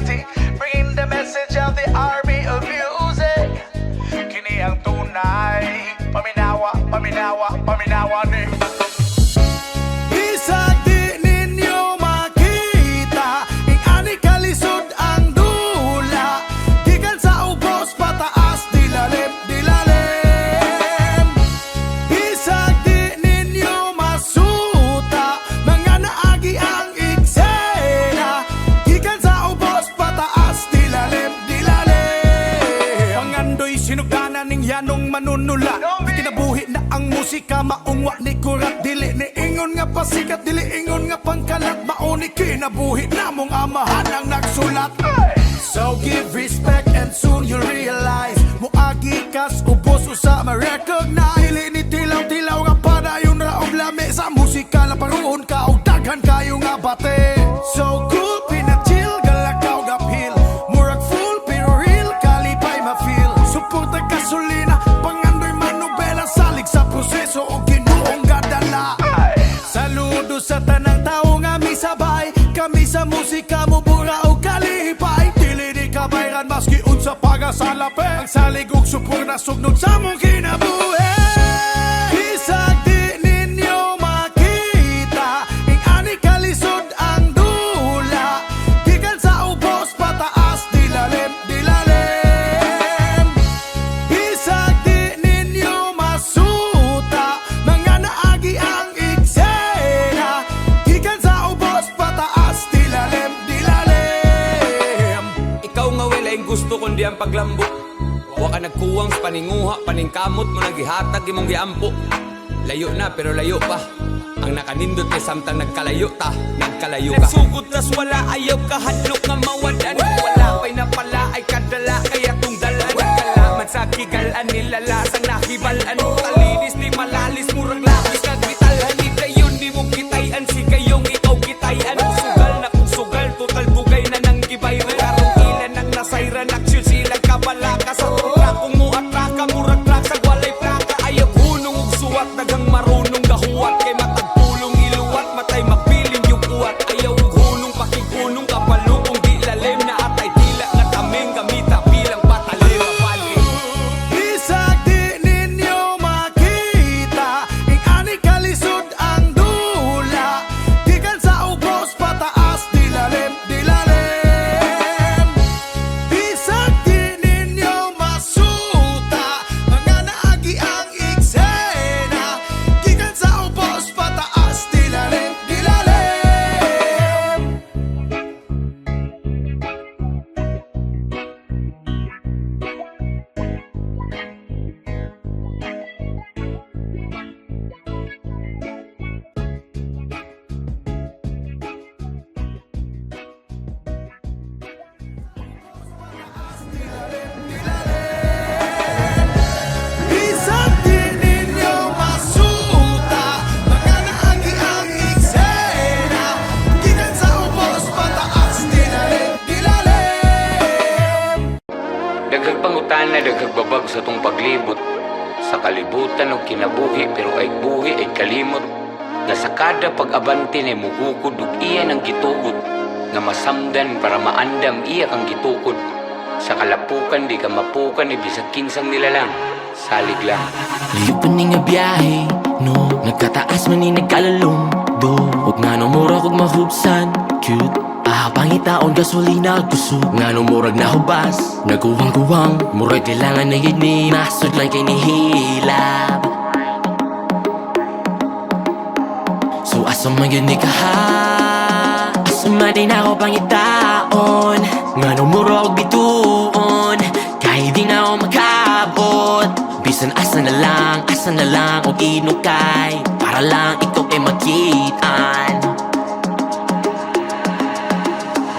mighty, bringing the message of the army of music. Kini ang tunay, paminawa, paminawa, paminawa ni. Isag di ninyo makita, ing ani kalisod ang dula, gikan sa ubos pataas, dilalim, dilalim. Isag di ninyo masuta, mga naagi ang eksena, gikan sa ubos pataas, dilalim, dilalim. Pangandoy sinugdanan ning yanong manunula, di kinabuhi na ang musika, maungwa ni kurat, dili ni ingon nga pasikat, dili ingon nga pangkalat, mauni kinabuhi na mong amahan ang nagsulat. So give respect and soon you'll realize, muagi kas ubos usa ma-recognize, dili ni tilaw-tilaw nga padayon raog lami, sa musika lang paruon ka o daghan kayo nga bate. So cool, pinachill, galakaw gapil, murag full pero real, kalipay ma-feel, suporta gasolina, pangandoy manobela, salig sa proseso o ginuong gadala. Saludo sa tanang tao nga misabay, kami sa musika mo bura o kalipay, dili di kabayran maski unsa pagasalapay, ang salig ug supor na sugnod sa mong kinabuhi. Isag di ninyo makita, ing ani kalisod ang dula, gikan sa ubos pataas, dilalim, dilalim. Isag di ninyo masuta, mga naagi ang eksena, gikan sa ubos pataas, dilalim, dilalim. Ikaw nga wala yung gusto kundi ang paglambok. Wa ka nagkuwang sa paninguha, paningkamot mo nagihatag imong giampo. Layo na pero layo pa, ang nakanindot kay samtang nagkalayo ta, nagkalayo ka. Nagsugod tas wala ayaw kahadlok nga mawadan, wala pa'y napala ay kadala, kaya kung dalan kalaman sa kigalan nilala, sang nakibalan mo kalinis ni malalis, murag lapis kag vitalhan ni dayon, di mo kitayan si kayong ikaw kitayan. Sugal na kung sugal, total bugay na nang gibay, karong ilan ang nasayran, aksyon silang kabalaka, sa tutra kung muatraka, murag trak sa walay plaka, ayaw hunong ug suwat, dagang marunong gahuwat, kay matagpulong iluwat, matay magpiling yung uwat, ayaw ug hunong pakigunong kapalukong di lalim, na atay dila nga taming gamita bilang patalim mapali. Isag di ninyo makita, ing ani kalisod ang dula, gikan sa ubos pataas, dilalim, dilalim. Isag di ninyo masuta, mga naagi ang eksena, gikan sa ubos pataas, dilalim, dilalim. Isag di ninyo masuta, mga naagi ang eksena, gikan sa ubos pataas, dilalim, dilalim. Daghag pangutana, daghag babag sa tong paglibot, sa kalibutan og kinabuhi pero ay buhi ay kalimot, nga sa kada pag-abante na mugukod ug iya ang gitukod, nga masamdan para maandam iya kang gitukod, sa kalapukan di ka mapukan ibisag kinsang nilalang, salig lang. Layo pa ni nga biyahe, no? Nagkataas man ni nagkalalong, do? Huwag nga no murag huwag mahubsan, cute. Pangitaon gasolina kusog, nga no murag nahubas, nagkuwang-kuwang, murag kailangan na yun ni nasod lang kay nihilab. So asa man yun ni kaha, asa man din ako pangitaon, nga no murag bituon, kahit di na ako makabot. Bisan asa na lang o inukay, para lang ikaw ay makitaan.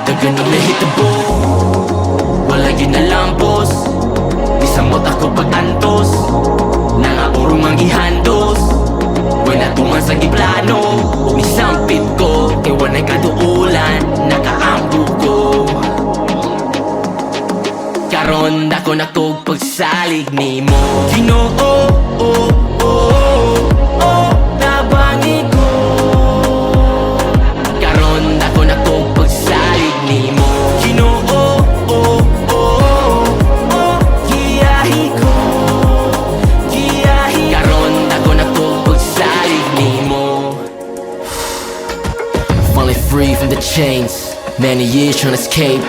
Dagan ang nahitabo, wala yun na lampos, bisamot ako pag-antos, nangaurong ang gihandos, wala tungan sa giplano, nisampit ko, ewan ay kaduulan, nakaampo ko. Karon dako na kog pagsalig ni mo, Ginoo, oh, oh, oh, nabangi ko. Karon dako na kog pagsalig ni mo, Ginoo, Many years trying to escape,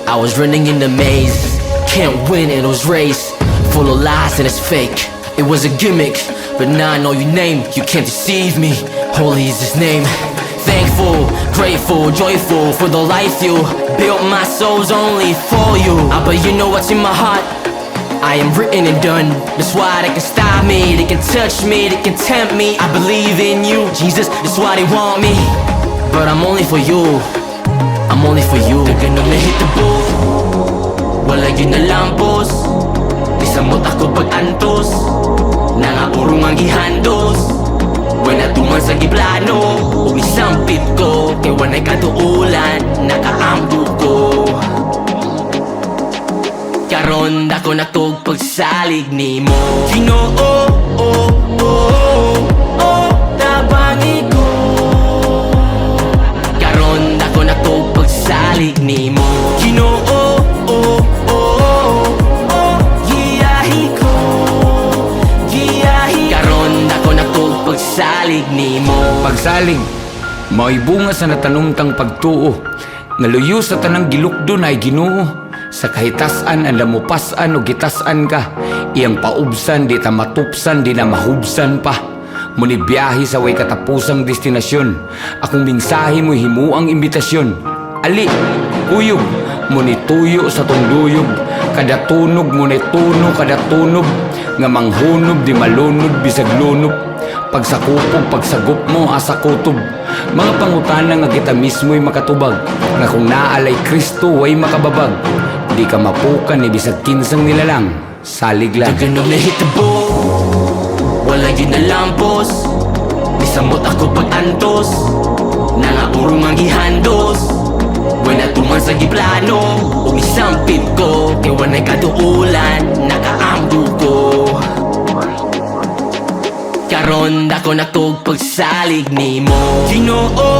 I was running in the maze. Can't win in those race, full of lies and it's fake. It was a gimmick, but now I know your name. You can't deceive me, holy is his name. Thankful, grateful, joyful for the life you built. My soul's only for you. But you know what's in my heart? I am written and done. That's why they can stop me, they can touch me, they can tempt me. I believe in you, Jesus, that's why they want me. But I'm only for you, I'm only for you. Ganun na hit the booth, wala yun na lampos. Isamot ako pag-antos, nangaurong ang gihandos. When natuman sa giplano, ug isampit ko. Kay wanay katuulan, nakaampo ko. Karon dako na tog pagsalig nimo. Ginoo, tabangi ko. Karon dako na tog pagsalig nimo. Ginoo, giyahi ko. Giyahi. Karon dako na tog pagsalig nimo. Pagsalig, mao'y bunga sa natanumtang pagtuo. Ngaluyo sa tanang gilukdo na ay Ginoo. Sa kahitasan ang lamupasan o gitasan ka. Iyang paubsan, di ta matupsan, di na mahubsan pa. Muni biyahe sa way katapusang destinasyon. Akong mingsahe mo himuang imbitasyon. Ali, kuyog, muni tuyo sa tunduyog. Kada tunog muni tuno, kada tunog. Nga manghunog, di malunod, bisag lunop. Pagsakupog, pagsagop mo, asa kutob. Mga pangutana nga kita mismo'y makatubag. Nga kung naalay Kristo, way makababag. Di ka mapukan ni bisag kinsang nilalang. Salig lang. Ganun na hitabo, wala yun na lampos. Nisamot ako pag-antos, nangaurong ang gihandos. When natuman sa giplano, ug isampit ko. Kay wanay katuulan, nakaampo ko. Karon dako na tog pagsalig nimo. Ginoo,